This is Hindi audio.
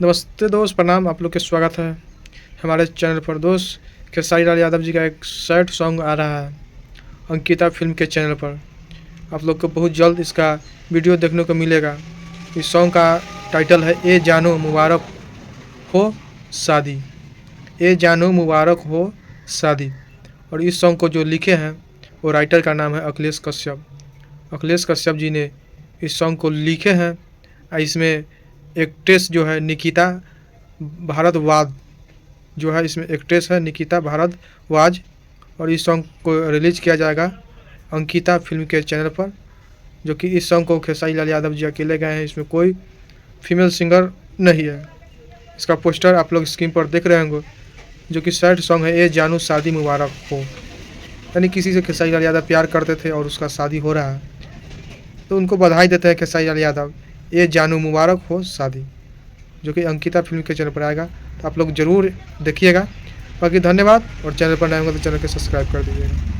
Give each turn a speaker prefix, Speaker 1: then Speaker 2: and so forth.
Speaker 1: नमस्ते दोस्त, प्रणाम। आप लोग के स्वागत है हमारे चैनल पर। दोस्त, खेसारी लाल यादव जी का एक सैड सॉन्ग आ रहा है अंकिता फिल्म के चैनल पर। आप लोग को बहुत जल्द इसका वीडियो देखने को मिलेगा। इस सॉन्ग का टाइटल है ए जानो मुबारक हो शादी। ए जानो मुबारक हो शादी। और इस सॉन्ग को जो लिखे हैं वो राइटर का नाम है अखिलेश कश्यप। अखिलेश कश्यप जी ने इस सॉन्ग को लिखे हैं। इसमें एक्ट्रेस जो है निकिता भारद्वाज जो है, इसमें एक्ट्रेस है निकिता भारद्वाज। और इस सॉन्ग को रिलीज किया जाएगा अंकिता फिल्म के चैनल पर। जो कि इस सॉन्ग को खेसारी लाल यादव जी अकेले गए हैं, इसमें कोई फीमेल सिंगर नहीं है। इसका पोस्टर आप लोग स्क्रीन पर देख रहे होंगे, जो कि सैड सॉन्ग है ए जानू शादी मुबारक हो। यानी किसी से खेसारी लाल यादव प्यार करते थे और उसका शादी हो रहा है, तो उनको बधाई देते हैं खेसारी लाल यादव। ए जानू मुबारक हो शादी, जो कि अंकिता फिल्म के चैनल पर आएगा, तो आप लोग ज़रूर देखिएगा। बाकी धन्यवाद। और चैनल पर नए होंगे तो चैनल को सब्सक्राइब कर दीजिएगा।